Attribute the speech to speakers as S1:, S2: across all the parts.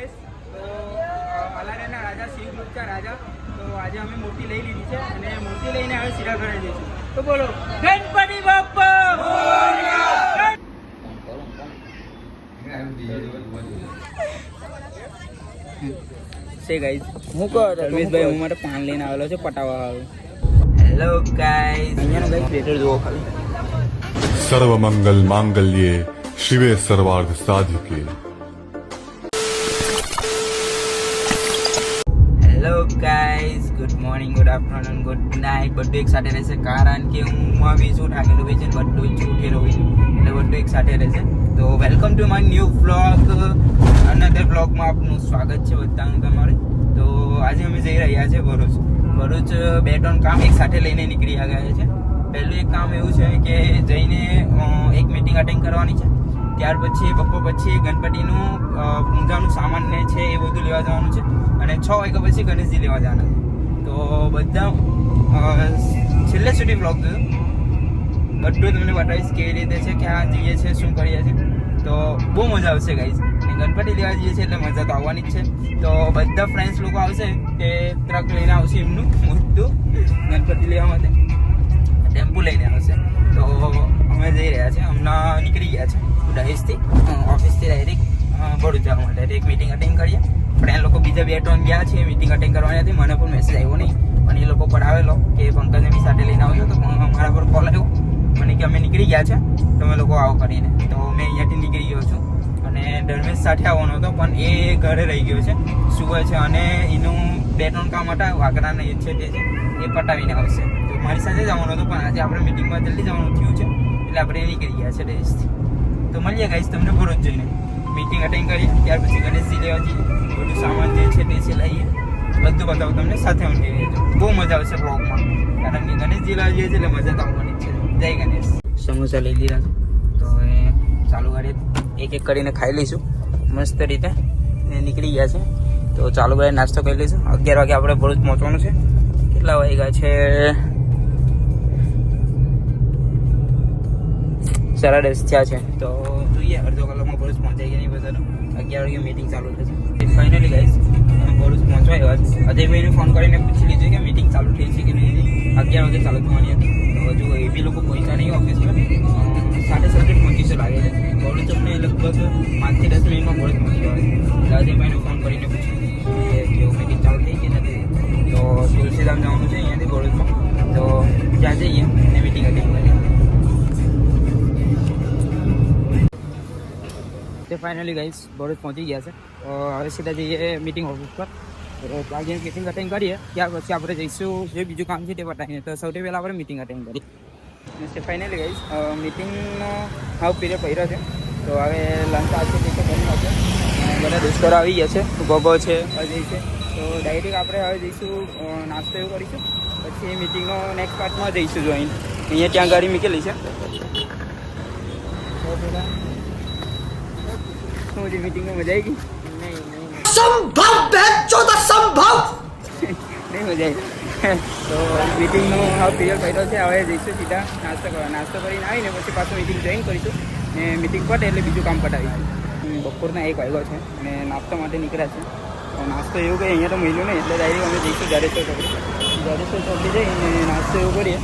S1: ગણેશ. તો અલારિયાના રાજા શિવ ગ્રુપના રાજા. તો આજે અમે મૂર્તિ લઈ લીધી છે અને મૂર્તિ લઈને હવે સીધા ઘરે જઈશું. તો બોલો ગણપતિ બાપ્પા સે ગાઈઝ હું કહો રમેશભાઈ હું માટે પાન લઈને આવેલો છે પટાવા આવે. હેલો ગાઈઝ અહીંયાનો ગાઈઝ થિયેટર જુઓ ખાલી.
S2: સર્વ મંગલ માંગલ્યે શિવે સર્વાર્થ સાધિકે.
S1: Hello guys good morning good afternoon good night. બધું એક સાથે રહેશે કારણ કે હું બી છું ઠાકેલું બી છે બધું જ ઉઠેલો હોય છું એટલે બધું એક સાથે રહેશે. તો welcome to my new vlog. Another વ્લોગમાં આપનું સ્વાગત છે બધાનું તમારે. તો આજે અમે જઈ રહ્યા છીએ ભરૂચ. 2-3 કામ એક સાથે લઈને નીકળી ગયા છે. પહેલું એક કામ એવું છે કે જઈને એક મીટિંગ અટેન્ડ કરવાની છે. ત્યાર પછી બપોર પછી ગણપતિનું પૂજાનું સામાન ને છે એ બધું લેવા જવાનું છે અને 6 વાગ્યા પછી ગણેશજી લેવા જવાના છે. તો બધા છેલ્લે સુધી વ્લોગ જોયો બધું તમને બતાવીશ કેવી રીતે છે ક્યાં જઈએ છીએ શું કરીએ છીએ. તો બહુ મજા આવશે ગાઈઝ. ગણપતિ લેવા જઈએ છીએ એટલે મજા તો આવવાની જ છે. તો બધા ફ્રેન્ડ્સ લોકો આવશે તે ટ્રક લઈને આવશે એમનું મોટું ગણપતિ લેવા માટે ટેમ્પો લઈને આવશે. તો અમે જઈ રહ્યા છીએ હમણાં નીકળી ગયા છે દહેજથી ઓફિસથી ડાયરેક્ટ ભરૂચ જવા માટે. એક મિટિંગ અટેન્ડ કરીએ. ફ્રેન્ડ લોકો બીજા 2-3 ગયા છે મિટિંગ અટેન્ડ કરવાની હતી. મને પણ મેસેજ આવ્યો નહીં પણ એ લોકો પર આવેલો કે પંકજને બી સાથે લઈને આવજો. તો મારા પર કોલ આવ્યો મને કે અમે નીકળી ગયા છે તમે લોકો આવો કરીને. તો મેં અહીંયાથી નીકળી ગયો છું અને ધર્મેશ સાથે આવવાનો હતો પણ એ ઘરે રહી ગયો છે સુવે છે અને એનું 2-3 કામ હતા વાગરાને એ છે તે છે એ પટાવીને આવશે. તો મારી સાથે જવાનું હતું પણ આજે આપણે મિટિંગમાં જલ્દી જવાનું થયું છે એટલે આપણે નીકળી ગયા છે દેશથી. તો મળીએ ગાઈસ તમને ભરૂચ જઈને મિટિંગ અટેન્ડ કરીએ ત્યાર પછી ગણેશજી લેવા જઈએ બધું સામાન જે છે તે છે લઈએ બધું બતાવું તમને સાથે અમે લઈએ. બહુ મજા આવશે બ્લોગમાં કારણ કે ગણેશજી લેવા જઈએ એટલે મજા તો આવવાની છે. જય ગણેશ. સમોસા લઈ લીધા છે તો હવે ચાલુ કરીએ એક એક કરીને ખાઈ લઈશું મસ્ત રીતે. નીકળી ગયા છે તો ચાલુ કરી નાસ્તો કરી લઈશું. 11 વાગે આપણે ભરૂચ પહોંચવાનું છે. કેટલા વાગ્યા છે 10:30 થયા છે. તો જોઈએ અડધો કલાકમાં ભરૂચ પહોંચાઈ ગયા નહીં બધા. 11 વાગે મીટિંગ ચાલુ થશે. ફાઇનલી ગાઈસ ભરૂચ પહોંચવા આવ્યા છે. અજયભાઈને ફોન કરીને પૂછી લીધું કે મીટિંગ ચાલુ થઈ છે કે નહીં. 11 વાગે ચાલુ થવાની હતી તો હજુ એ બી લોકો પહોંચ્યા નહીં ઓફિસમાં. 7:30 પહોંચીશું લાગે છે. ભરૂચ અમને લગભગ 5 થી 10 મિનિટમાં ભરૂચ પહોંચી જવાય. અજયભાઈને ફોન કરીને પૂછ્યું કે કેવું મીટિંગ ચાલુ થઈ ગઈ નથી. તો તુલસીધામ જવાનું છે અહીંયાથી ભરૂચમાં. તો ત્યાં જઈએ અને મીટિંગ અટેન્ડ કરીએ. તે ફાઇનલી ગાઈસ ભરૂચ પહોંચી ગયા છે. હવે સીધા જઈએ મીટિંગ ઓફિસ પર. ત્યાં જઈને મીટિંગ અટેન્ડ કરીએ ત્યાર પછી આપણે જઈશું જે બીજું કામ છે તે પતાવીને. તો સૌથી પહેલાં આપણે મીટિંગ અટેન્ડ કરીએ. ફાઇનલી ગાઈસ મિટિંગનો હાવ પીરિયડ પડ્યો છે તો હવે લંચ આવશે તે તો કરી નાખશે. બધા દોસ્તરો આવી ગયા છે ગોગો છે અજય છે. તો ડાયરેક્ટ આપણે હવે જઈશું નાસ્તો એવું કરીશું પછી મિટિંગનો નેક્સ્ટ પાર્ટમાં જઈશું. જો અહીંયા ત્યાં ગાડી મૂકેલી છે. શું છે મીટિંગમાં મજા આવી ગઈ? નહીં મજા આવી. તો મિટિંગનો હાવ પીરિયડ પડ્યો છે. હવે જઈશું સીધા નાસ્તો કરવા. નાસ્તો કરીને આવીને પછી પાછું મિટિંગ જોઈન કરીશું ને મિટિંગ પતે એટલે બીજું કામ પતાવીશું. બપોરના 1 વાગ્યો છે અને નાસ્તા માટે નીકળ્યા છે. તો નાસ્તો એવું કંઈ અહીંયા તો મળ્યું નહીં એટલે ડાયરેક્ટ અમે જઈશું જાડેશ્વર ચોકડી જઈને નાસ્તો એવું કરીએ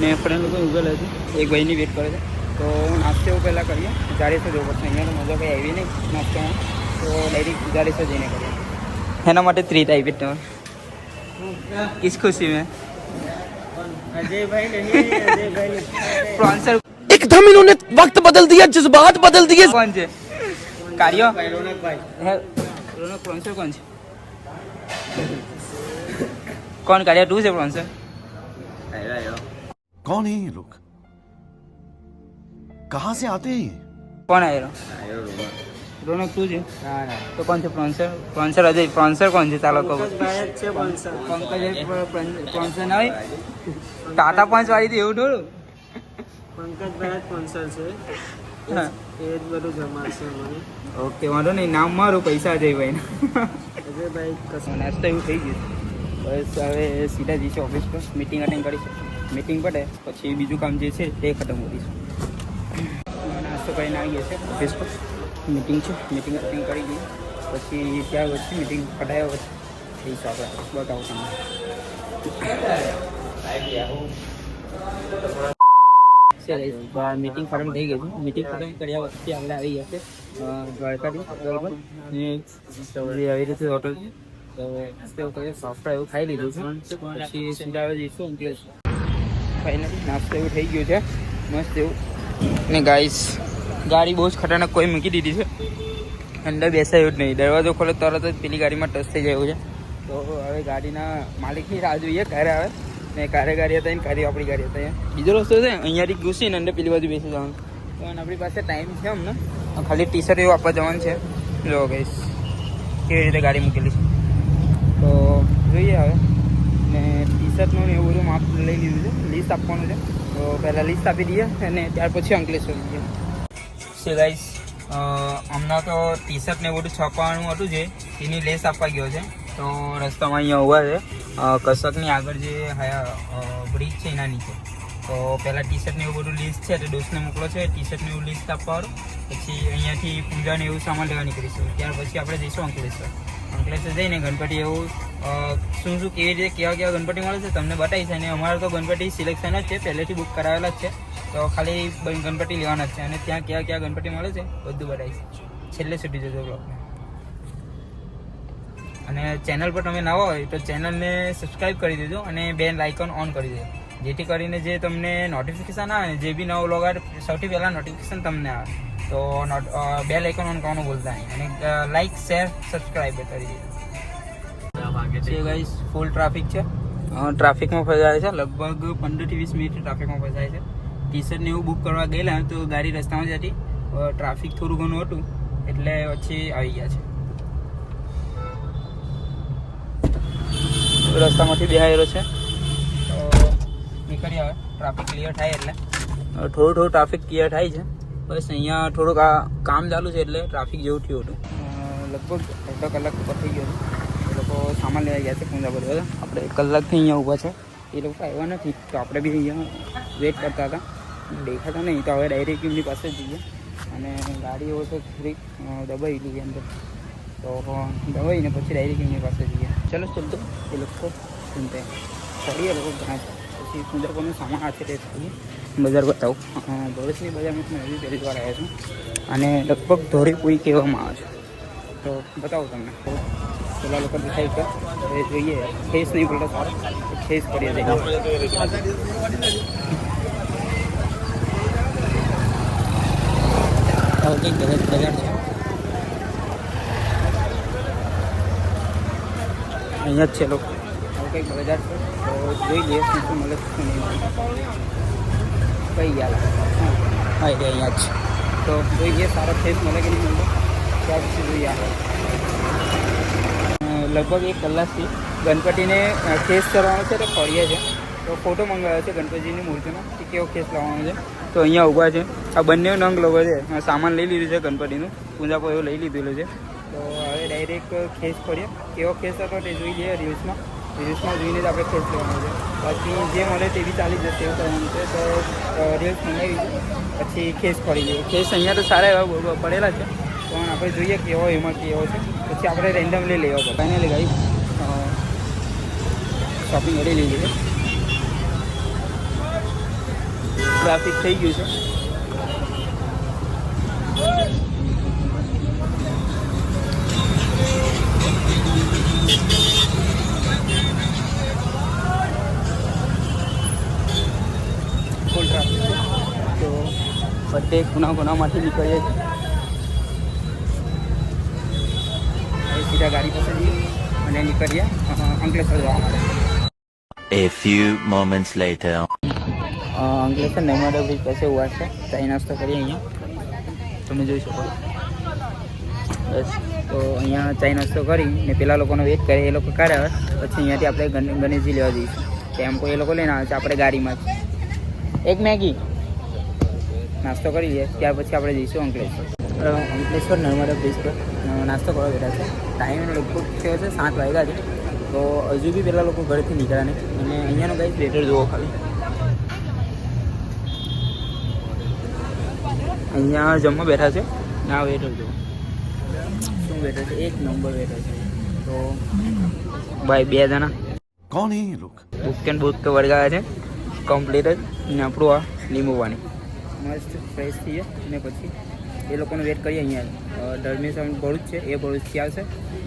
S1: ને ફ્રેન્ડ લોકો ઉભેલા છે એક ભાઈની વેટ કરે છે. તો નાસ્તો એવું પહેલાં કરીએ જાડેશ્વર જવું પડશે. અહીંયા તો મજા કંઈ આવી નહીં નાસ્તામાં તો ડાયરેક્ટ જાડેશ્વર જઈને કરીએ. એના માટે ટ્રીટ આવી તમે किस खुशी में अजय भाई नहीं स्पॉन्सर
S3: एकदम इन्होंने वक्त बदल दिया जज्बात बदल दिए.
S1: कौन છે કાર્યો રોનક ભાઈ રોનક સ્પોન્સર કોણ છે? कौन કાર્યો 2 છે સ્પોન્સર?
S3: कौन है ये लोग कहाँ से आते हैं?
S1: कौन आयो રોનક 2 છે. તો કોણ છે સ્પોન્સર? સ્પોન્સર અજય. સ્પોન્સર કોણ છે ચાલો કહો. પંકજ સ્પોન્સર ના હોય ટાટા પંચ વાળી એવું થોડું.
S4: પંકજભાઈ સ્પોન્સર છે એ જ બધું જમાડશે મને.
S1: ઓકે વાંધો નહીં નામ મારું પૈસા અજયભાઈ
S4: અજયભાઈ કશું
S1: નાસ્તો એવું થઈ ગયું. બસ હવે સીધા જઈશું ઓફિસ પર મિટિંગ અટેન્ડ કરીશું. મિટિંગ પતે પછી બીજું કામ જે છે તે ખતમ કરીશું. નાસ્તો કરીને આવી ગયા છે ઓફિસ પર. મીટિંગ છે મીટિંગ અટેન્ડ કરી ગઈ પછી ત્યાં વચ્ચે મિટિંગ પટાયો પછી આપણે બતાવું તમને. મીટિંગ ખતમ થઈ ગઈ છે. મીટિંગ ખતમ કર્યા વચ્ચે આપણે આવી ગયા છે દ્વારકાથી બરાબર ને આવી રીતે હોટલ છે. તો નાસ્તો કરીએ, સોફ્ટવેર એવું ખાઈ લીધું છે. પછી સીધા આવે જઈશું અંકલેશ્વર. ફાઇનલી નાસ્તો એવું થઈ ગયું છે મસ્ત એવું. ને ગાઈસ ગાડી બહુ જ ખતરનાક કોઈ મૂકી દીધી છે, અંદર બેસાયું જ નહીં. દરવાજો ખોલે તરત જ પેલી ગાડીમાં ટચ થઈ જાય છે. તો હવે ગાડીના માલિકની રાહ જોઈએ ક્યારે આવે. ને કારે ગાડી હતા ને કારે આપણી ગાડી હતા. બીજો રસ્તો છે અહીંયાથી ઘૂસીને અંદર પેલી બાજુ બેસી જવાનું. તો આપણી પાસે ટાઈમ છે અમને, ખાલી ટી શર્ટ એવું આપવા જવાનું છે. જો ગાઈસ કેવી રીતે ગાડી મૂકેલી છે. તો જોઈએ હવે. ને ટી શર્ટનું ને એવું બધું માપ લઈ લીધું છે, લિસ્ટ આપવાનું છે. તો પહેલાં લિસ્ટ આપી દઈએ અને ત્યાર પછી અંકલેશ્વર જઈએ. સે ગાઈસ હમણાં તો ટી શર્ટ ને બધું છપાવવાનું હતું જે એની લેસ આપવા ગયો છે. તો રસ્તામાં અહીંયા ઊભા છે કસકની આગળ જે બ્રિજ છે એના નીચે. તો પહેલાં ટી શર્ટને એવું બધું લિસ્ટ છે તો દોસ્તને મોકલો છે ટી શર્ટને એવું લિસ્ટ આપવાનું. પછી અહીંયાથી પૂજાને એવું સામાન લેવા નીકળીશું. ત્યાર પછી આપણે જઈશું અંકલેશ્વર. અંકલેશ્વર જઈને ગણપતિ એવું શું કેવી રીતે કેવા ગણપતિ મળે છે તમને બતાવીશ. અને અમારે તો ગણપતિ સિલેક્શન જ છે, પહેલેથી બુક કરાવેલા જ છે. તો ખાલી ગણપતિ લેવાના જ છે અને ત્યાં કેવા ગણપતિ મળે છે બધું બતાવીશ. છેલ્લે સુધી જજો બ્લોગને. અને ચેનલ પર તમે નવા હોય તો ચેનલને સબસ્ક્રાઈબ કરી દેજો અને બેલ આઇકોન ઓન કરી દેજો, જેથી કરીને જે તમને નોટિફિકેશન આવે ને જે બી નવો વ્લોગ આવે સૌથી પહેલાં નોટિફિકેશન તમને આવે. તો બેલ આઇકોન ઓન કરવાનું ભૂલતા નહીં. અને લાઇક શેર સબસ્ક્રાઈબ કરી દેજો. ગાઈસ ફૂલ ટ્રાફિક છે, ટ્રાફિકમાં ફસાય છે. લગભગ 15 થી 20 મિનિટ ટ્રાફિકમાં ફસાય છે. ટી શર્ટને એવું બુક કરવા ગયેલા તો ગાડી રસ્તામાં જ હતી, ટ્રાફિક થોડું ઘણું હતું એટલે પછી આવી ગયા છે. રસ્તામાંથી બેહાયેલો છે તો નીકળી આવે. ટ્રાફિક ક્લિયર થાય એટલે થોડું ટ્રાફિક ક્લિયર થાય છે. બસ અહીંયા થોડુંક આ કામ ચાલુ છે એટલે ટ્રાફિક જેવું થયું હતું. લગભગ અડધો કલાક ઉપર થઈ ગયો છે. એ લોકો સામાન લેવા ગયા છે પૂંજા પર. આપણે 1 કલાકથી અહીંયા ઊભા છે, એ લોકો આવ્યા નથી તો આપણે બી અહીંયા વેઇટ કરતા હતા. દેખાતા નહીં તો હવે ડાયરેક્ટ એમની પાસે જ જઈએ. અને ગાડી એવો છે થોડીક દબાઈ લીધી અંદર, તો દબાઈને પછી ડાયરેક્ટ એમની પાસે જઈએ. ચલો ચલતો એ લોકો ચિંતા કરીએ લોકો ઘણા છે. પછી પૂંજા પરનું સામાન આ છે તે થઈએ. બજાર બતાવું. ભરૂચની બજારમાં હું એવી પહેલી વાર આવ્યા છું અને લગભગ ધોરીપુરી કહેવામાં આવે છે. તો બતાવું તમને. પેલા લોકો દેખાય છે એ જોઈએ. ફેસ નહીં બોલતો સારો, ફેસ કરીએ છીએ. કંઈક બજાર છે અહીંયા જ છે લોકો. કંઈક બજાર છે તો જોઈ લઈએ શું શું મળે શું નહીં મળે. કઈ ગયા હા એટલે અહીંયા જ તો જોઈએ સારો ફેસ મળે કે નહીં મળે ત્યાર પછી જોઈએ. લગભગ 1 કલાકથી ગણપતિને ખેસ કરવાનો છે તો ફરીએ છે. તો ફોટો મંગાવ્યો છે ગણપતિની મૂર્તિનો કે કેવો ખેસ લાવવાનો છે. તો અહીંયા ઊભા છે. આ બંને નંગ લોકો છે. સામાન લઈ લીધું છે ગણપતિનું, પૂજા પર એવું લઈ લીધેલું છે. તો હવે ડાયરેક્ટ ખેસ ફરીએ. કેવો ખેસ હતો તે જોઈ લઈએ રીલ્સમાં જોઈને જ આપણે ખેસ લેવાનો છે. બાકી જે મળે તે બી ચાલી જશે એવું કરવાનું છે. તો રીલ્સ મંગાવી છે પછી ખેસ ફરી લઈએ. ખેસ અહીંયા તો સારા એવા પડેલા છે પણ આપણે જોઈએ કેવો એમાં કેવો છે પછી આપણે રેન્ડમલી લેવા પડે. ફાઇનલી ગાઈસ શોપિંગ કરી લઈએ. ટ્રાફિક થઈ ગયું છે. ફૂલ ટ્રાફિક છે. તો બધે ખૂણામાંથી નીકળીએ છીએ. સીધા ગાડી પાસે જઈએ અને નીકળીએ અંકલેશ્વર જવા માટે.
S5: A few moments later.
S1: Ankleshwar Narmada bridge પાસે ઉભા છે. ચાય નાસ્તો કરીએ અહીંયા તમે જોઈ શકો. બસ તો અહીંયા ચાય નાસ્તો કરી ને પેલા લોકોનો વેઇટ કરીએ. એ લોકો ક્યારે આવે પછી અહીંયાથી આપણે ગણેશજી લેવા જઈશું. ટેમ્પો એ લોકો લઈને આવે છે, આપણે ગાડીમાં જ. એક મેગી નાસ્તો કરી લઈએ ત્યાર પછી આપણે જઈશું અંકલેશ્વર. અંકલેશ્વર નર્મદા બ્રિજ પર નાસ્તો કરવા બેઠા છે. ટાઈમ લગભગ થયો છે 7 વાગ્યા છે. તો હજુ બી પેલા લોકો ઘરેથી નીકળ્યા નહીં. અને અહીંયાનો ગાઈસ વેટર જુઓ ખાલી. અહીંયા જમવા બેઠા છે. ના વેટર જુઓ શું બેઠો છે, એક નંબર બેઠો છે. તો ભાઈ 2 જણા
S3: कौन है ये लोग?
S1: બુક કે વળગાવ્યા છે કમ્પ્લીટ જ. ને આપણું આ લીંબુ પાણી મસ્ત ફ્રેશ થઈએ અને પછી એ લોકોને વેટ કરીએ. અહીંયા ધર્મેશ ભરૂચ છે, એ ભરૂચથી આવશે,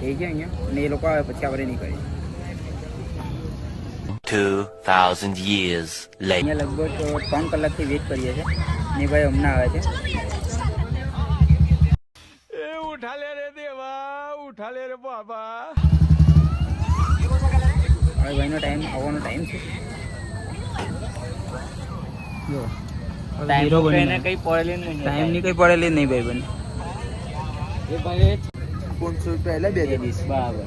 S1: એ છે અહીંયા, અને એ લોકો આવે પછી આપણે નીકળીએ.
S5: 2000 years later.
S1: અહીંયા લગભગ 3 કલાકથી વેટ કરીએ છીએ ને ભાઈ હમણાં આવે છે.
S3: उठा ले रे देवा, उठा ले रे बाबा.
S1: હવે ભાઈનો આવવાનો ટાઈમ છે. જો હીરો બની
S4: કઈ પડેલી નહીં.
S1: ટાઈમની કંઈ પડેલી જ નહીં ભાઈ બને.
S4: એ ભાઈ
S3: 500 रुपया ले बेच दी.
S4: બરાબર.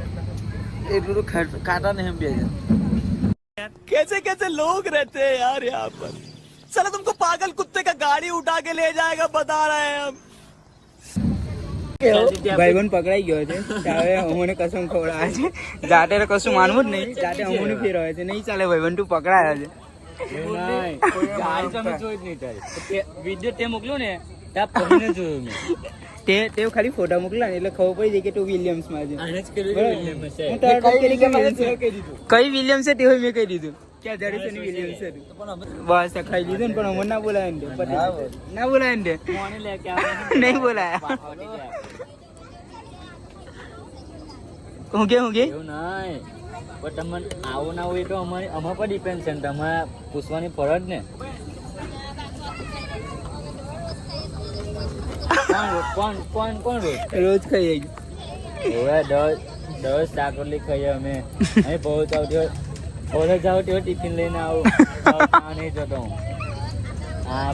S3: एक तो काटा नहीं हम बेच. कैसे कैसे लोग रहते हैं यार यहाँ पर. साला तुमको पागल कुत्ते का गाड़ी उठा के ले जाएगा बता रहे हैं हम.
S1: ભાઈબંધ પકડાઈ ગયો છે. હવે અમોને કસમ ખવડાવે છે. જાતે તો કશું માનવું જ નહીં, જાતે અમોને ફેરવે છે. નહીં ચાલે ભાઈબંધ, તું પકડાયો છે.
S4: ગાડી તમે જોઈ જ નહીં તારી. વિડીયો તે મોકલ્યો ને ત્યાં પડીને જોયું મેં.
S1: તે ખાલી ફોટા મોકલા ને એટલે ખબર પડી જાય કે તું વિલિયમ્સ માં છે.
S4: આને જ કર્યું વિલિયમ છે.
S1: હું તરત જ કરી કે વિલિયમ્સ છે. કઈ વિલિયમ્સ છે તે હોય મેં કહી દીધું કે આ જડેસોની વિલિયમ્સ છે. બસ ખાઈ લીધું ને પણ અમર ના બોલાય ને ના બોલાય ને
S4: મોને લે કે આવે
S1: નહીં બોલાયા. હું કે
S4: એવું નહીં. પણ તમને આવું ના હોય તો અમારા પર ડિપેન્ડ છે ને તમારે પૂછવાની ફરજ ને. કોણ રોજ
S1: રોજ ખાઈ
S4: હવે 10 શાકરોટલી ખાઈએ અમે. અહીં પહોંચાવ જાવ તેવો ટિફિન લઈને આવું. નહીં જતો હું. હા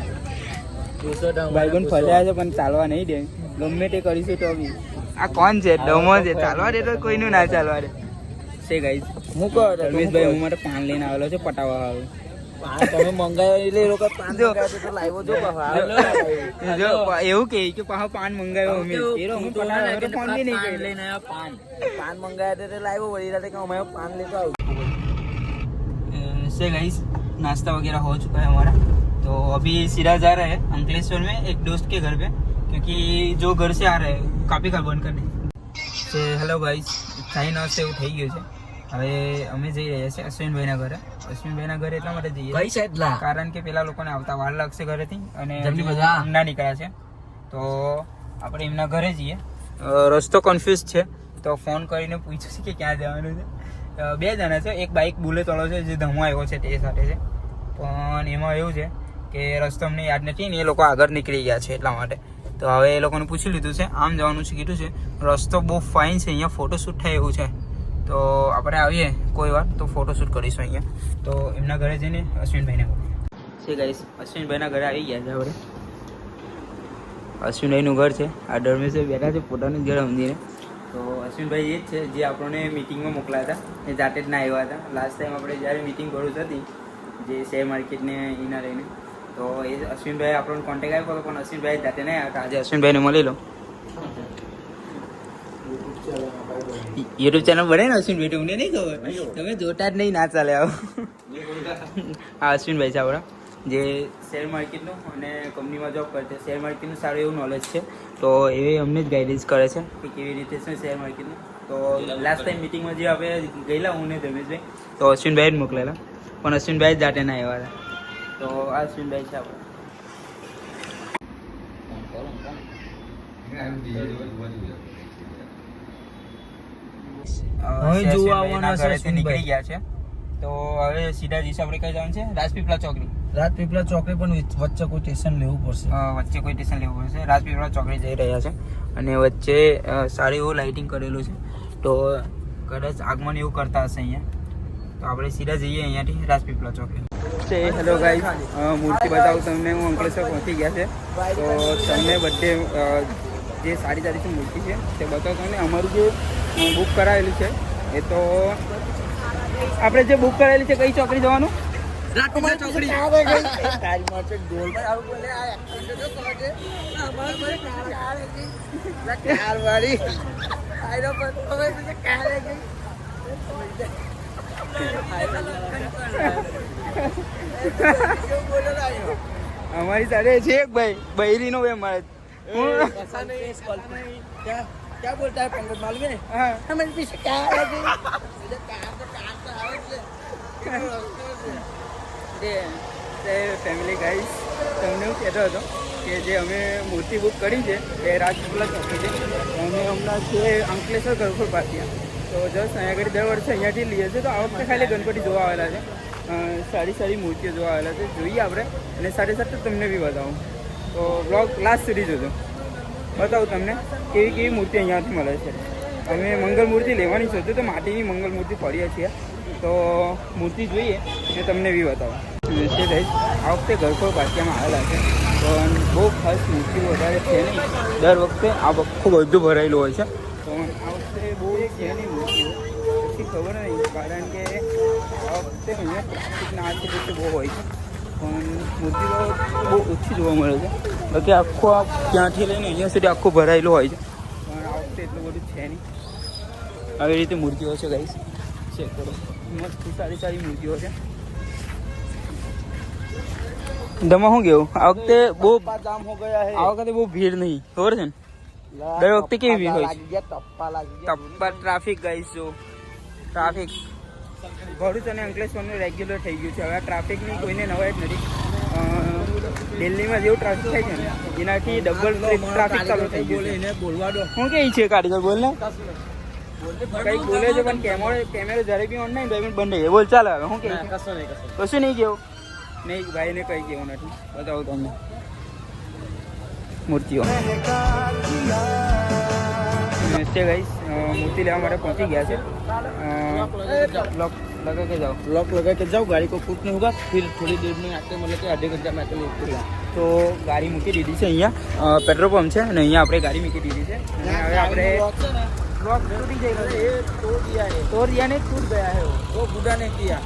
S4: પૂછો તો
S1: ભાઈબંધ ફસાયા છે પણ ચાલવા નહીં દે. ગમે તે કરીશું તો બી. આ કોણ છે? ડમો છે. ચાલવા દે તો કોઈનું ના ચાલવા દે છે ગાઈઝ. હું કહો રમેશભાઈ, હું માટે પાન લઈને આવેલો છે પટાવા આવે.
S4: તમે મંગાવ્યો એટલે એ લોકો
S1: જો એવું કે પાહો પાન મંગાવ્યો અમે ફોન બી નહીં કર્યો.
S4: લઈને આવ્યા પાન
S3: મંગાયા એટલે લાવ્યો વળી રાતે કે અમે પાન લેતો આવું.
S1: से गाइस नाश्ता वगैरह हो चुका है हमारा. तो अभी सीधा जा रहे हैं अंकलेश्वर में एक दोस्त के घर पे, क्योंकि जो घर से आ रहे हैं काफ़ी कार बंद करने से. हेलो गाइस, ચાઈ નાસ્તો એવું થઈ ગયું છે. હવે અમે જઈ રહ્યા છીએ અશ્વિનભાઈના ઘરે. અશ્વિનભાઈના ઘરે એટલા માટે જઈએ
S3: કઈ સાઈડ લા?
S1: કારણ કે પેલા લોકોને આવતા વાર લાગશે ઘરેથી અને
S3: જલ્દી બધા.
S1: હમણાં નીકળ્યા છે. તો આપણે એમના ઘરે જઈએ. રસ્તો કન્ફ્યુઝ છે તો ફોન કરીને પૂછ્યું છે કે ક્યાં જવાનું છે. 2 જણા છે. એક બાઇક બુલેટ વાળો છે જે ધમો આવ્યો છે તે સાથે છે, પણ એમાં એવું છે કે રસ્તો અમને યાદ નથી ને એ લોકો આગળ નીકળી ગયા છે એટલા માટે. તો હવે એ લોકોને પૂછી લીધું છે, આમ જવાનું છે કીધું છે. રસ્તો બહુ ફાઇન છે, અહીંયા ફોટોશૂટ થાય એવું છે. તો આપણે આવીએ કોઈ વાર તો ફોટોશૂટ કરીશું અહીંયા. તો એમના ઘરે જઈને અશ્વિનભાઈને છે ગાઈસ. અશ્વિનભાઈના ઘરે આવી ગયા છે આપણે. અશ્વિનભાઈનું ઘર છે. આ ધર્મેશભાઈ બેઠા છે પોતાનું ઘર સમજીને. તો અશ્વિનભાઈ એ જ છે જે આપણને મિટિંગમાં મોકલાયા હતા, એ જાતે જ ના આવ્યા હતા. લાસ્ટ ટાઈમ આપણે જ્યારે મિટિંગ ભરૂચ હતી જે શેર માર્કેટને એના લઈને, તો એ અશ્વિનભાઈ આપણને કોન્ટેક્ટ આવ્યો હતો પણ અશ્વિનભાઈ જાતે નહીં આવ્યા. આજે અશ્વિનભાઈને મળી લો. યુટ્યુબ ચેનલ બને ને અશ્વિનભાઈ? તમને નહીં ખબર? તમે જોતા જ નહીં, ના ચાલે આવો. હા, અશ્વિનભાઈ છે આપણા જે શેર માર્કેટનું અને કંપનીમાં જોબ કરે છે. શેર માર્કેટનું સારું એવું નોલેજ છે, તો એ અમને જ ગાઈડન્સ કરે છે કે કેવી રીતે છે શેર માર્કેટનું. તો લાસ્ટ ટાઈમ મિટિંગમાં જે આપણે ગયેલા હું ને ધર્મેશભાઈ, તો અશ્વિનભાઈ જ મોકલેલા, પણ અશ્વિનભાઈ જ જાતે ના આવ્યા હતા. તો આ અશ્વિનભાઈ છે આપણે. નીકળી ગયા છે. તો હવે સીધા જઈશું આપણે કઈ જવાનું છે? રાજપીપળા ચોકડી.
S3: રાજપીપળા ચોકડી પણ વચ્ચે કોઈ સ્ટેશન લેવું પડશે.
S1: વચ્ચે કોઈ સ્ટેશન લેવું પડશે. રાજપીપળા ચોકડી જઈ રહ્યા છે અને વચ્ચે સારું એવું લાઇટિંગ કરેલું છે. તો કદાચ આગમન એવું કરતા હશે અહીંયા. તો આપણે સીધા જઈએ અહીંયાથી રાજપીપળા ચોકડી. હેલો ગાઈસ, મૂર્તિ બતાવું તમને. હું અંકલેશ્વર પહોંચી ગયા છે. તો તમને બધે જે સારી સારી મૂર્તિ છે તે બતાવો તમને. અમારું જે બુક કરાવેલું છે એ તો આપણે જે બુક કરાવેલી છે કઈ ચોકડી જવાનું? અમારી સાથે છે એક ભાઈ બૈરીનો ભાઈ અમારે.
S3: क्या बोलता है पंकज मालूम है? हाँ हमारे पीछे कार आ गई. ફેમિલી ગાઈસ તમને હું કહેતો હતો કે જે અમે મૂર્તિ બુક કરી છે એ રાજપીપળા ચોકી છે. અમે હમણાં છે અંકલેશ્વર ગરફોડ પાટિયા. તો જસ્ટ અહીંયા આગળ દર વર્ષે અહીંયાથી લઈએ છીએ. તો આ વખતે ખાલી ગણપતિ જોવા આવેલા છે. સારી સારી મૂર્તિઓ જોવા આવેલા છે. જોઈએ આપણે અને સાથે સાથે તમને બી બતાવું. તો બ્લોગ લાસ્ટ સુધી જોજો. બતાવું તમને કેવી કેવી મૂર્તિ અહીંયાથી મળે છે. અમે મંગલ મૂર્તિ લેવાની છે તો માટીની મંગલ મૂર્તિ પડીએ છીએ. તો મૂર્તિ જોઈએ ને તમને બી બતાવો છે ગાઈસ. આ વખતે ગરફોડ પાટિયામાં આવેલા છે પણ બહુ ખાસ મૂર્તિ વધારે છે નહીં. દર વખતે આ આખું બધું ભરાયેલું હોય છે. તો આ વખતે બહુ છે નહીં મૂર્તિઓ. પછી ખબર નહીં કારણ કે આ વખતે અહીંયા ટ્રાફિકના આશરે બહુ હોય છે પણ મૂર્તિઓ બહુ ઓછી જોવા મળે છે. બાકી આખું આ ત્યાંથી લઈને અહીંયા સુધી આખું ભરાયેલું હોય છે પણ આ વખતે એટલું બધું છે નહીં. આવી રીતે મૂર્તિઓ છે ગાઈસ. ચેક કરો મસ્ત સારી સારી મૂર્તિઓ છે. દમા શું કેવું આ વખતે બહુ જામ હો ગયા હે. આ વખતે બહુ ભીડ નહીં ખબર છે ને. દર વખતે કેવી ભીડ હોય છે. ટપ્પા ટ્રાફિક ગાઈસ. જો ટ્રાફિક ભરૂચ અને અંકલેશ્વરનું રેગ્યુલર થઈ ગયું છે. હવે આ ટ્રાફિકની કોઈને નવાઈ જ નથી. દિલ્હીમાં જેવું ટ્રાફિક થાય છે ને એનાથી ડબલ ટ્રાફિક ચાલુ થઈ ગયું છે. બોલવા દો શું કે છે કારીગર બોલ ને કંઈક બોલે છે પણ કેમેરો જ્યારે બી ઓન નહીં 2 મિનિટ બંધ થઈ બોલ ચાલે. હવે શું કે કશું નહીં કેવું નહીં ભાઈને કંઈ કેવું નથી. બતાવું તમને મૂર્તિઓ છે ગાઈસ. મૂર્તિ લેવા માટે પહોંચી ગયા છે. लॉक लगा के जाओ. लॉक लगा के जाओ. गाड़ी को कुछ नहीं होगा. फिर थोड़ी देर में आते मतलब कि आधे घंटा में आते लेके. તો ગાડી મૂકી દીધી છે અહીંયા. પેટ્રોલ પંપ છે અને અહીંયા આપણે ગાડી મૂકી દીધી છે. અને હવે આપણે लॉक टूटी जाएगा. ये तोड़ दिया है. तोड़ दिया नहीं टूट गया है वो गुड़ा ने किया.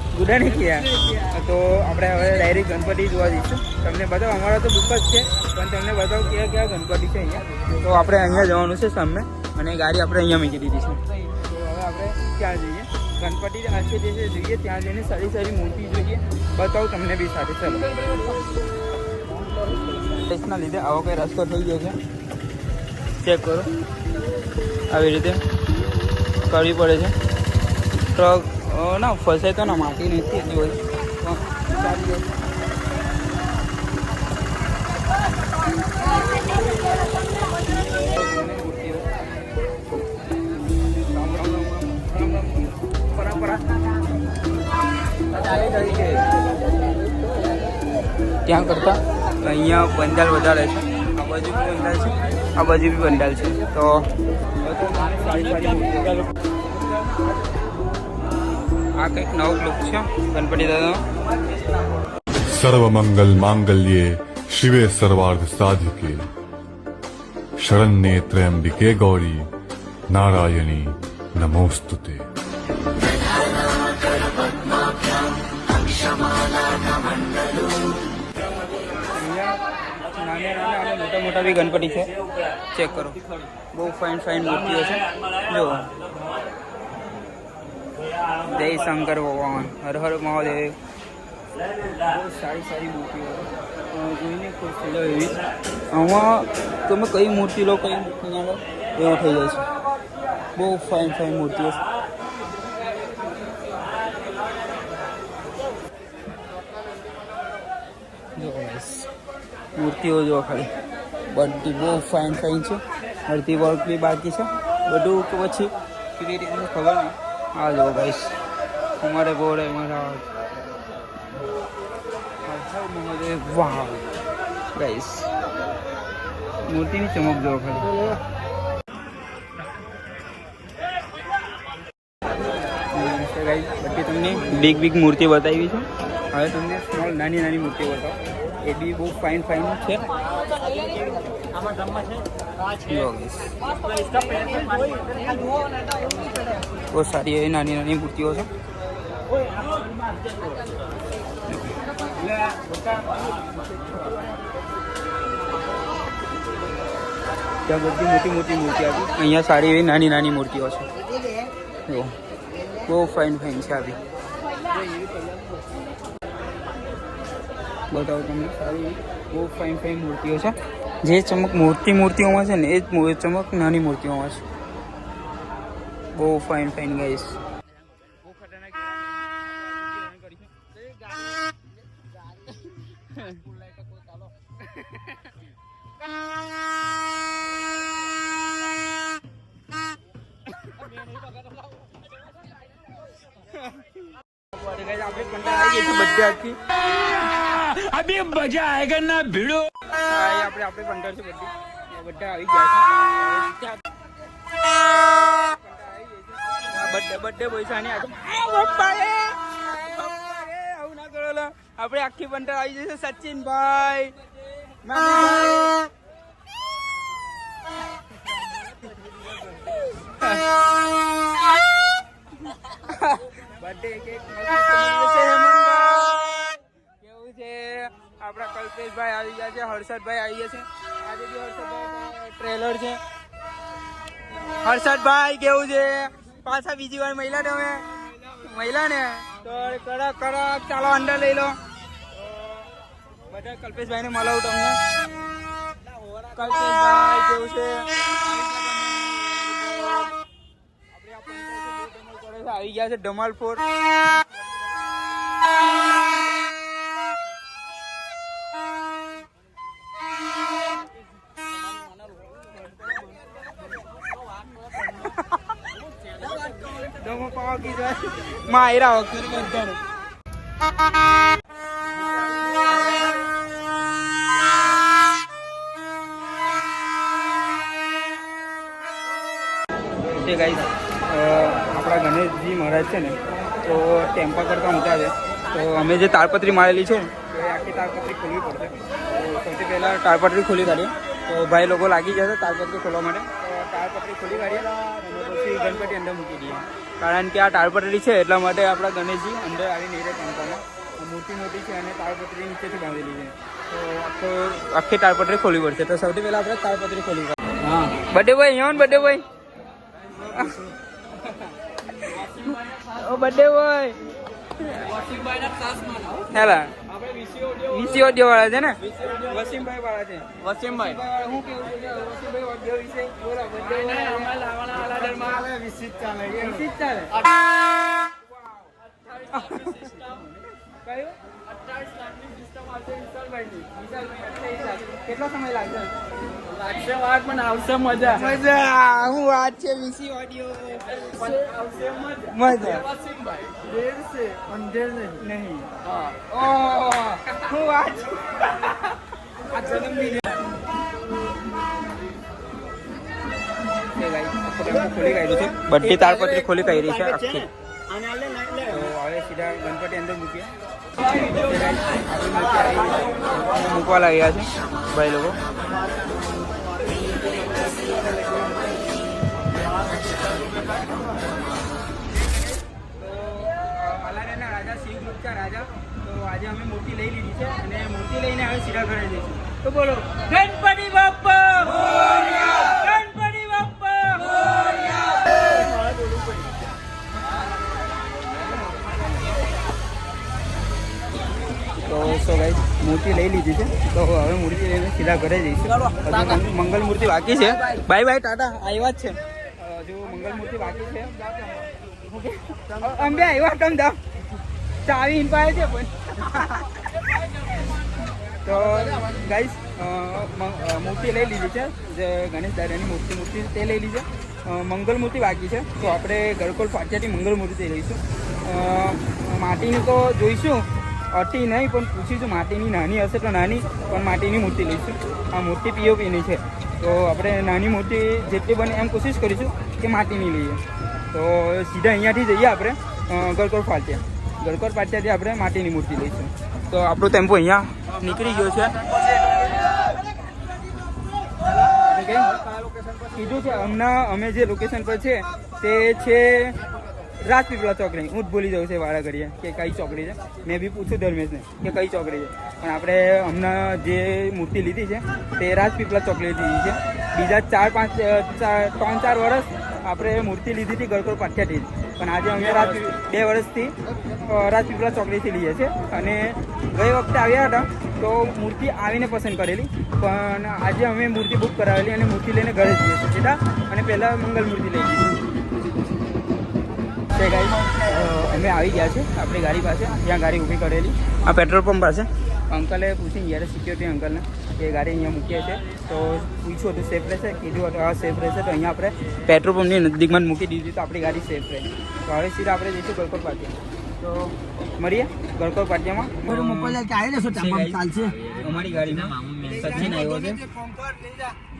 S3: તો આપણે હવે ડાયરેક્ટ ગણપતિ જોવા જઈશું. તમને બતાવો અમારા તો બુક જ છે પણ તમને બતાવો કયા કયા ગણપતિ છે અહીંયા. તો આપણે અહીંયા જવાનું છે સામે અને ગાડી આપણે અહીંયા મૂકી દીધી છે. તો હવે આપણે ત્યાં જઈએ ગણપતિ આશે જે છે જોઈએ. ત્યાં જઈને સારી સારી મૂર્તિ જોઈએ. બતાવું તમને બી સાથે. ચાલો ટેસ્ટના લીધે આવો કંઈ રસ્તો થઈ ગયો છે. ચેક કરો આવી રીતે કરવી પડે છે. ટ્રક ના ફસાય તો ના માટી નથી એટલી બધી ચાલી જાય. ત્યાં કરતાં અહીંયા પંડાલ વધારે છે. આ બાજુ બી પંડાલ છે આ બાજુ બી પંડાલ છે. તો આ કંઈક નવો લુક છે ગણપતિ દાદાનો.
S2: सर्व मंगल मांगल्ये शिवे सर्वार्थ साधिके शरण्ये त्र्यंबिके गौरी नारायणी नमोस्तुते.
S1: મોટા મોટા બી ગણપતિ છે. ચેક કરો બહુ ફાઇન ફાઇન મૂર્તિઓ છે. જો જય શંકર ભગવાન હર હર મહાદેવ. બહુ સારી સારી મૂર્તિઓ જોઈને ખૂબ સુંદર એવી. આમાં તમે કઈ મૂર્તિ લો કઈ મૂર્તિ ના લો એવું થઈ જાય છે. બહુ ફાઇન ફાઇન મૂર્તિઓ છે. જો મૂર્તિઓ જો ખાલી બધી બહુ ફાઇન ફાઇન છે. અડધી વર્ક બી બાકી છે બધું કે પછી કેવી રીતનું ખબર નહીં. આ જો ગાઈસ અમારે બોરે મારા વાહ ગાઈસ મૂર્તિની ચમક જો ખાલી. બધી તમને બિગ મૂર્તિ બતાવી છે. હવે તમને સ્મોલ નાની નાની મૂર્તિ બતાવો. એ બી બહુ ફાઇન ફાઇન છે. બહુ સારી એવી નાની નાની મૂર્તિઓ છે. ત્યાં બધી મોટી મોટી મૂર્તિઓ હતી. અહીંયા સારી એવી નાની નાની મૂર્તિઓ છે. જો બહુ ફાઇન ફાઇન છે. આવી બતાવો તમને સારી બહુ ફાઇન ફાઇન મૂર્તિઓ છે. જે ચમક મૂર્તિઓમાં છે ને એ જ ચમક નાની મૂર્તિઓમાં છે.
S3: બહુ ફાઇન ફાઇન ગાઈસ.
S1: अभी मजा आएगा ना भिड़ो.
S3: આપણે પંદર છે બધા આવી ગયા છે. બર્થડે પૈસાની આવું ના કરો લો. આપણે આખી પંદર આવી જશે. સચિનભાઈ બર્થડે કેક કેવું છે. આપણા કલ્પેશભાઈ આવી ગયા છે, હર્ષદભાઈ આવી ગયા છે. આજે બી હર્ષદભાઈ ટ્રેલર છે. હર્ષદભાઈ કેવું છે. પાછા બીજી વાર મહિલા તમે મહિલા ને તો કડક કડક ચાલો અંડર લઈ લો. બધા કલ્પેશભાઈ ને મળાવું તમને. કલ્પેશભાઈ કેવું છે. આવી ગયા છે ધમાલપુર. દમો પાવા કીધા માયરા વખત બધાને. ગાઈસ આપણા ગણેશજી મહારાજ છે ને તો ટેમ્પા કરતા મોટા છે. તો અમે જે તાળપત્રી મારેલી છે તો એ આખી તાળપત્રી ખોલવી પડશે. તો સૌથી પહેલાં તાળપત્રી ખોલી કાઢીએ. તો ભાઈ લોકો લાગી જશે તાળપત્રી ખોલવા માટે. તો તાળપત્રી ખોલી કાઢીએ અને પછી ગણપતિ અંદર મૂકી દઈએ. કારણ કે આ તાળપત્રી છે એટલા માટે આપણા ગણેશજી અંદર આવી નહીં રહે ટેમ્પામાં. મૂર્તિ મોટી છે અને તાળપત્રી નીચેથી બાંધેલી છે. તો આખી તાળપત્રી ખોલવી પડશે. તો સૌથી પહેલાં આપણે તાળપત્રી ખોલી કાઢીએ. હા બર્થડે બોય અહીંયા બર્થડે બોય. ઓ બર્થડે બોય. હેલા વીસી ઓડિયો વાળા છે ને. વસીમભાઈ વાળા છે. વસીમભાઈ હું કેવું છું વસીમભાઈ ઓડિયો વિશે બોલો. બર્થડે વીસી ચાલે. વીસી ચાલે. કયું 28 લાખની સિસ્ટમ આવશે વિશાલભાઈની. કેટલો સમય લાગશે. લાગશે વાર પણ આવશે મજા. મજા હું વાત છે. વીસી ઓડિયો આવશે મજા. વસીમભાઈ દેર છે અંધેર નહીં. હા હું વાત આ જન્મદિન ખોલી કાઢી છે. બધી તાળપત્રી ખોલી કાઢી છે આખી. તો હવે સીધા ગણપતિ અંદર મૂકીએ. મૂકવા લાગ્યા છે ભાઈ લોકો. અલારાના રાજા શિવગુપ્તા રાજા. તો આજે અમે મૂર્તિ લઈ લીધી છે અને મૂર્તિ લઈને હવે સીધા ઘરે જઈશું. તો બોલો ગણપતિ બાપ્પા મોરયા. ગણપતિ બાપ્પા મોરયા. તો સો ગાઈસ મૂર્તિ લઈ લીધી છે. તો હવે મૂર્તિ લઈને સીધા ઘરે જઈશું. હજુ મંગલ મૂર્તિ બાકી છે. બાય બાય ટાટા આવ્યા જ છે. હજુ મંગલ મૂર્તિ બાકી છે. અંબે આવ્યા તમ જાઓ. ચાવી ઇન્પાય છે પણ. તો ગાઈસ મૂર્તિ લઈ લીધી છે. જે ગણેશ દાદાની મૂર્તિ તે લઈ લીધી છે. મંગલ મૂર્તિ બાકી છે. તો આપણે ગરકોલ ફાટિયાથી મંગલ મૂર્તિ લઈશું. માટીની તો જોઈશું. અટી નહીં પણ પૂછીશું. માટીની નાની હશે તો નાની પણ માટીની મૂર્તિ લઈશું. આ મૂર્તિ પીઓપીની છે. તો આપણે નાની મૂર્તિ જેટલી બને એમ કોશિશ કરીશું કે માટીની લઈએ. તો સીધા અહીંયાથી જઈએ આપણે ગરકોલ ફાટિયાથી આપણે માટીની મૂર્તિ લઈશું. તો આપણો ટેમ્પો અહીંયા નીકળી ગયો છે. કીધું છે હમણાં અમે જે લોકેશન પર છે તે છે રાજપીપળા ચોકડી. હું જ ભૂલી જાઉં છે વાળા ઘડીએ કે કઈ ચોકડી છે. મેં બી પૂછ્યું ધર્મેશને કે કઈ ચોકડી છે. પણ આપણે હમણાં જે મૂર્તિ લીધી છે તે રાજપીપળા ચોકડી લીધી છે. બીજા 3-4 વર્ષ આપણે મૂર્તિ લીધી હતી ગરકોલ ફાટિયાથી. પણ આજે અમે 2 વર્ષથી રાજપીપળા ચોકડીથી લઈએ છીએ. અને ગઈ વખતે આવ્યા હતા તો મૂર્તિ આવીને પસંદ કરેલી. પણ આજે અમે મૂર્તિ બુક કરાવેલી અને મૂર્તિ લઈને ઘરે જઈએ છીએ સીધા. અને પહેલાં મંગલ મૂર્તિ લઈ ગઈ. છે ગાઈસ, અમે આવી ગયા છે આપણી ગાડી પાસે, ત્યાં ગાડી ઊભી કરેલી આ પેટ્રોલ પંપ પાસે. અંકલે પૂછી ગયા સિક્યોરિટી અંકલને કે ગાડી અહીંયા મૂકીએ છે, તો પૂછ્યું હતું સેફ રહેશે, કીધું હતું હા સેફ રહેશે. તો અહીંયા આપણે પેટ્રોલ પંપની નજીકમાં જ મૂકી દીધી, તો આપણી ગાડી સેફ રહે. તો હવે સીધા આપણે જઈશું ગળકોટ પાટિયા. તો મળીએ ગળકોટ પાટિયામાં. અમારી ગાડીમાં સચિન આવ્યો છે,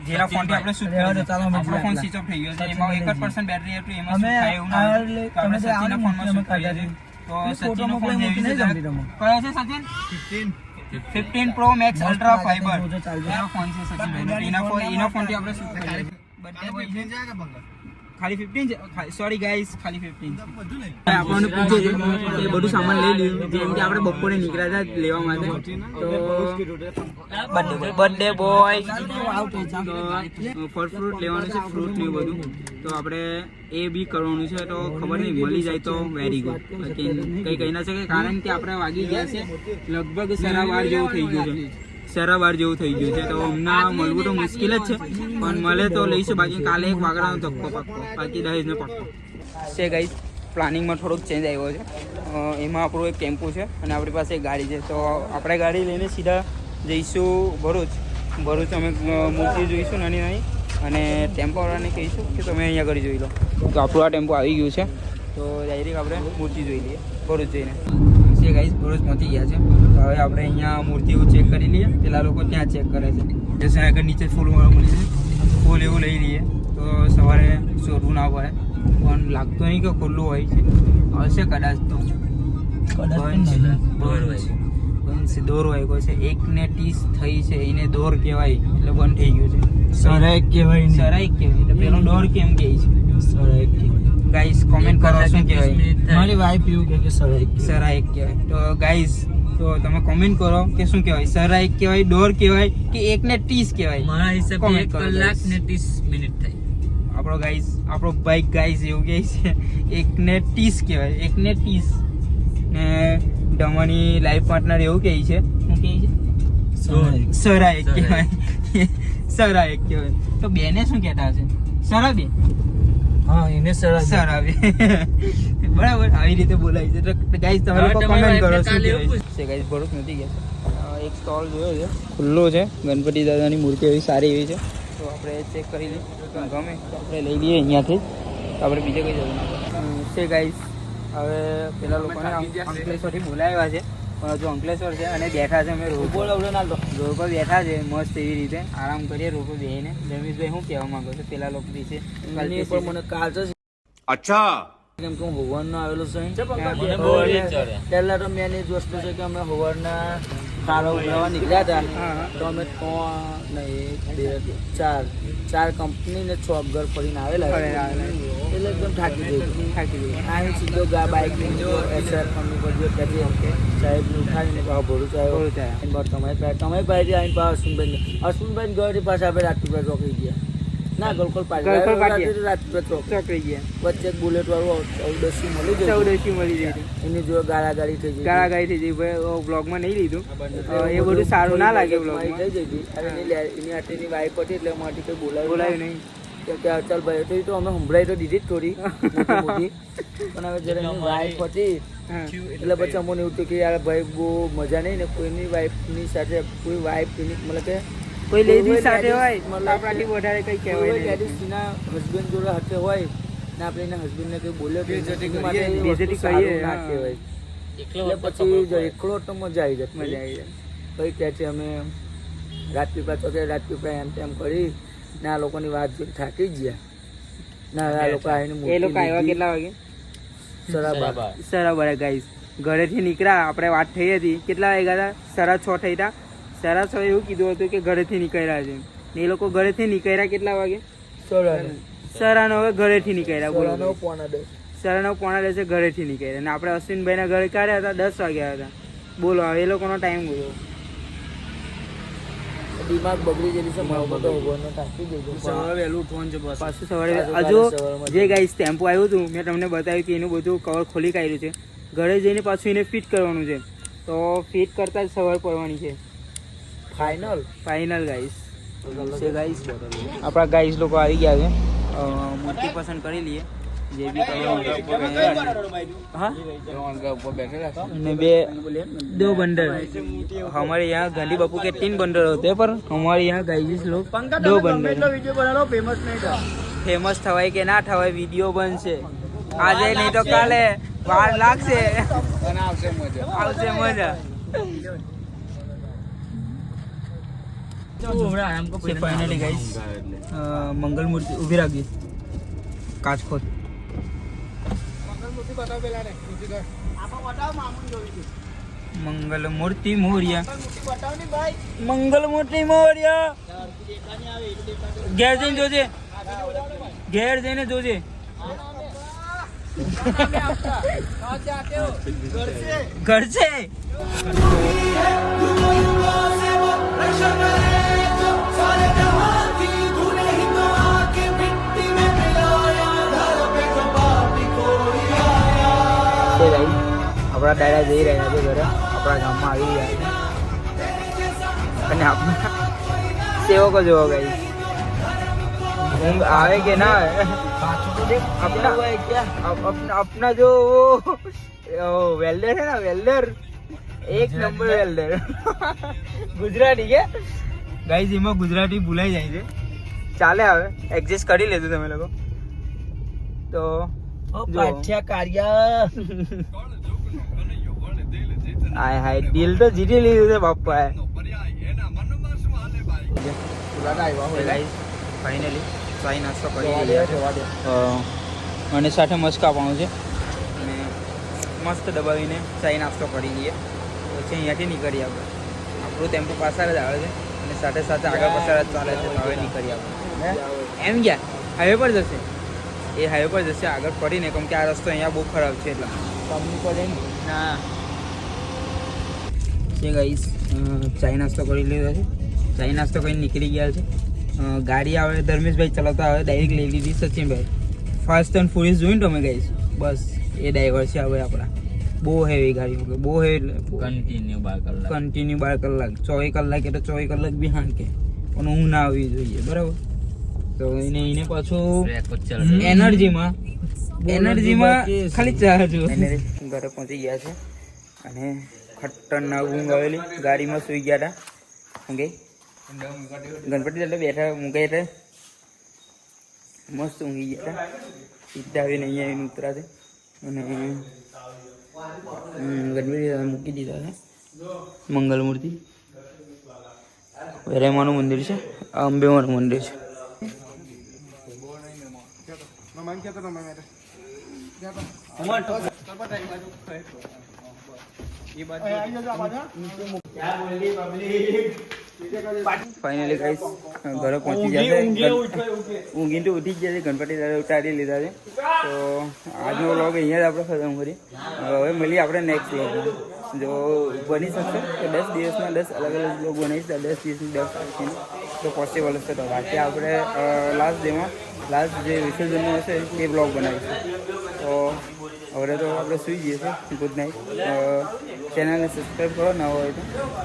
S3: જેના ફોનથી આપણે શૂટ કર્યો. આપણો ફોન સ્વિચ ઓફ થઈ ગયો છે, એમાં 1% બેટરી હતું, એમાં શું થાય એવું ના હોય. તો આપણે સચિનના ફોનમાં શૂટ કરીએ છીએ. તો સચિનનો ફોન કયો છે Sachin? 15 Pro Max Ultra Fiber એનો ફોન છે સચિનભાઈનો. એના ફોનથી આપણે શૂટ કરીએ. ખાલી 15 છે, સોરી ગાઈસ, ખાલી 15 છે. આપણને પૂછે છે એ બધું સામાન લઈ લીધું, જેમ કે આપણે બપોરે નીકળ્યા હતા લેવા માટે. તો બર્થડે બોય ફળ ફ્રૂટ લેવાનું છે, ફ્રૂટ ને બધું. તો આપણે એ બી કરવાનું છે, તો ખબર નહીં મળી જાય તો વેરી ગુડ. બાકી કંઈ કહી ના શકે, કારણ કે આપણે વાગી ગયા છે લગભગ 12:30 જેવું થઈ ગયું છે. 12:30 જેવું થઈ ગયું છે, તો હમણાં મળવું તો મુશ્કેલ જ છે, પણ મળે તો લઈશું. બાકી કાલે 1 વાગડાનો ધક્કો પાક્કો, બાકી દહેજનો પાક્કો છે. ગાઈસ પ્લાનિંગમાં થોડોક ચેન્જ આવ્યો છે. એમાં આપણું એક ટેમ્પો છે અને આપણી પાસે એક ગાડી છે. તો આપણે ગાડી લઈને સીધા જઈશું ભરૂચ. અમે મૂર્તિ જોઈશું નાની નાની, અને ટેમ્પોવાળાને કહીશું કે તમે અહીંયા આગળ જોઈ લો. તો આપણું આ ટેમ્પો આવી ગયું છે, તો ડાયરેક્ટ આપણે મૂર્તિ જોઈ લઈએ ભરૂચ જઈને. ગાઈસ ભરૂચ પહોંચી ગયા છે. હવે આપણે અહીંયા મૂર્તિઓ ચેક કરી લઈએ, પેલા લોકો ત્યાં ચેક કરે છે. જैसे આગળ નીચે ફૂલ મળી છે, ફૂલ એવું લઈ લઈએ તો સવારે શોધવું ના પડે. પણ લાગતો નહીં કે ખુલ્લું હોય છે, હશે કદાચ. તો દોર વાગ્યો છે, 1:30 થઈ છે, એને દોર કહેવાય એટલે બંધ થઈ ગયું છે. સરાય કહેવાય, એટલે પેલો દોર કેમ કહે છે? સરાય કહેવાય. ગાઈસ કોમેન્ટ કરો શું કહેવાય. મારી વાઈફ એવું કે સરાય કહેવાય. તો ગાઈસ તો તમે કોમેન્ટ કરો કે શું કહેવાય, સરાય કહેવાય, દોર કહેવાય કે 1:30 કહેવાય? મારા હિસાબે 1 કલાક ને 30 મિનિટ થાય. આપણો બાઈક ગાઈસ એવું કહે છે 1:30 કહેવાય, 1:30. ને ડમાની લાઈફ પાર્ટનર એવું કહે છે, શું કહે છે? સરાય કહેવાય. સરાય કહેવાય. તો બેને શું કહેતા હશે? સરાબે. હા, એને સરાબે. બરાબર, આવી રીતે બોલાય છે. તો ગાઈસ તમે લોકો કમેન્ટ કરો શું કહેવાય છે. ગાઈસ ભરૂચ નથી ગયા, એક સ્ટોલ જોયો છે, ખુલ્લો છે. ગણપતિ દાદાની મૂર્તિ એવી સારી એવી છે, તો આપણે ચેક કરી લઈએ. ગમે તો આપણે લઈ લઈએ અહીંયાથી. આપણે બીજે કઈ જવું છે. ગાઈસ હવે પેલા લોકોને અંકલેશ્વરથી બોલાવ્યા છે, પણ હજુ અંકલેશ્વર છે અને બેઠા છે. અમે રોડ પર બેઠા છે મસ્ત એવી રીતે આરામ કરીએ રોડ પર બેસીને. રમેશભાઈ શું કહેવા માંગો છો પેલા લોકો વિશે? મને કાર છે.
S6: અચ્છા,
S3: કેમ કે હું હોવરનો આવેલો છું. પહેલા તો મેન એ જ વસ્તુ છે કે અમે હોવરના કારો ઉભરાવા નીકળ્યા હતા, તો અમે 4 કંપની ને 6 ઘર ફરીને આવેલા, એટલે એકદમ થાકી ગઈ. અહીં સીધો બાઇક લઈને સાહેબને ઉઠાવીને ભરૂચ આવ્યો. તમે ભાઈ આવીને અશ્વિનભાઈ ગયો પાછા આપણે રાજપીપળા ચોકી ગયા. ના ગળકોટ રાજપીપળા ચોકડી ગયા. વચ્ચે બુલેટ વાળું 14 મળી જાય. એની જો ગાળાગાળી થઈ જાય. બ્લોગમાં નહીં લીધું, એ બધું સારું ના લાગે. બ્લોગમાં થઈ જઈ એની આટલીની વાઈફ હતી, એટલે અમારી કંઈ બોલાવ્યું નહીં કે ચાલ ભાઈ. તો અમે સંભળાઈ તો દીધી જ થોડી મોટી, પણ હવે જ્યારે એની વાઈફ હતી એટલે પછી અમને એવું થયું કે યાર ભાઈ બહુ મજા નહીં ને કોઈની વાઈફની સાથે કોઈ વાઈફ મતલબ કે કોઈ લેડીઝ સાથે હોય, મતલબ આપણાથી વધારે કંઈ કહેવાય નહીં. લેડીઝના હસબન્ડ જોડે હાથે હોય ને આપણે એના હસબન્ડને કંઈ બોલ્યો બેજતી કહીએ ના કહેવાય. એટલે પછી એકલો તો મજા આવી જાય. પછી ત્યાંથી અમે રાજપીપળા ચોકે એમ તેમ કરી ને આ લોકોની વાત જોઈ થાકી ગયા. ના આ લોકો આવીને એ લોકો આવ્યા કેટલા વાગે? સરાબર. ગાઈસ ઘરેથી નીકળ્યા, આપણે વાત થઈ હતી કેટલા વાગ્યા હતા? 6:30 થઈ હતા. 6:30 એવું કીધું હતું કે ઘરેથી નીકળ્યા છે. ને એ લોકો ઘરેથી નીકળ્યા કેટલા વાગે? 9:30 ઘરેથી નીકળ્યા. બોલો 9:30 ઘરેથી નીકળ્યા. અને આપણે અશ્વિનભાઈના ઘરે કાઢ્યા હતા 10 વાગ્યા હતા. બોલો હવે એ લોકોનો ટાઈમ બોલો. દિમાગ બગડી ગયેલી છે. સવારે વહેલું ઉઠવાનું છે પાછું. સવારે હજુ જે ગાઈસ ટેમ્પો આવ્યું હતું મેં તમને બતાવ્યું કે એનું બધું કવર ખોલી કાઢ્યું છે. ઘરે જઈને પાછું એને ફિટ કરવાનું છે, તો ફિટ કરતા જ સવાર પડવાની છે. Final guys. આપણા ગાઈસ લોકો આવી ગયા છે. મૂર્તિ પસંદ કરી લઈએ.
S1: જે બી हाँ અને दो बंडल हमारे यहाँ गांधी बापू के 3 बंडल होते हैं पर हमारे यहाँ गाइस लोग 2 बंडल फेमस थवाय के ना थवाय वीडियो बनશે આજે નહીં તો કાલે વાર લાગશે આવશે મજા फाइनली गाइस मंगल मूर्ति उभी राखी काच खोद मंगल मूर्ति मोरिया मंगल मूर्ति मोरिया घेर जઈને જોજે घेर જઈને જોજે घर से આપણા દાદા જઈ રહ્યા છે ઘરે આપણા ગામમાં આવી રહ્યા છે અને આપણા સેવકો જોવો ગઈ ઊંઘ આવે કે ના अपना जो वो वेल्डर है ना वेल्डर एक नंबर वेल्डर गुजराती के गाइस એમાં ગુજરાતી ભૂલાઈ જાય છે ચાલે હવે એડજસ્ટ કરી લેજો તમે લોકો તો પાછા કાર્યા હાય હાય દિલ તો જીતી લીધું છે બાપા ગાઈસ ફાઇનલી ચાય નાસ્તો કરી રહ્યા અને સાથે મસ્કા પાઉં છે અને મસ્ત દબાવીને ચાય નાસ્તો કરી લઈએ પછી અહીંયાથી નીકળી આપણે આપણું ટેમ્પો પાછળ જ આવે છે અને સાથે સાથે આગળ પાછળ જ ચાલે છે તો હવે નીકળી આપણે એમ ગયા હાઈવે પર જશે એ હાઈવે પર જશે આગળ પડીને કેમ કે આ રસ્તો અહીંયા બહુ ખરાબ છે એટલા કંપની પડે ને ના છે ગાઈસ ચાય નાસ્તો કરી લીધો છે ચાય નાસ્તો કરીને નીકળી ગયા છે ગાડી આવે ધર્મેશભાઈ ચલાવતા આવે ડાયરેક્ટ લઈ લીધી સચિનભાઈ ફાસ્ટ એન્ડ ફ્યુરિયસ જોઈને તમે ગઈશ બસ એ ડ્રાઈવર છે હવે આપણા બહુ હેવી ગાડી બહુ હેવી કન્ટિન્યુ 12 કલાક 24 કલાક એટલે 24 કલાક બી હાણ કે પણ ઊંઘ ના આવવી જોઈએ બરાબર તો એને પાછું એનર્જીમાં ખાલી ચાર્જ ઘરે પહોંચી ગયા છે અને ખતરનાક ઊંઘ આવેલી ગાડીમાં સૂઈ ગયા હતા ઓકે ગણપતિ એટલે બેઠા મૂકાઈ એટલે મસ્ત ઊંઘી ગયા હતા સીધા આવીને અહીંયા આવીને ઉતરા છે અને ગણપતિ મૂકી દીધા છે મંગલ મૂર્તિ રેમાનું મંદિર છે અંબેમાનું મંદિર છે ફાઇનલી ગાઈસ ઘરે પહોંચી ગયા છે ઊંઘી તો ઉઠી ગયા છે ગણપતિ દાદા ઉતારી લીધા છે તો આજનો વ્લોગ અહીંયા જ આપણે ખતમ કરીએ હવે મળીએ આપણે નેક્સ્ટ વ્લોગમાં જો બની શકશે તો 10 દિવસમાં 10 અલગ અલગ વ્લોગ બનાવીશ 10 દિવસની 10 તારીખની તો પોસિબલ હશે તો બાકી આપણે લાસ્ટ જે વિસર્જનનો હશે એ વ્લોગ બનાવીશું તો હવે તો આપણે સુઈ જઈએ છીએ ગુડ નાઇટ ચેનલને સબસ્ક્રાઈબ કરો ન હોય તો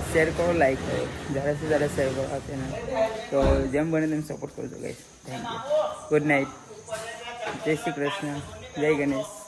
S1: શેર કરો લાઈક કરો ज़्यादा से ज़्यादा શેર કરો આ ચેનલ તો જેમ બને તેમ સપોર્ટ કરજો guys thank you good night જય શ્રી કૃષ્ણ જય ગણેશ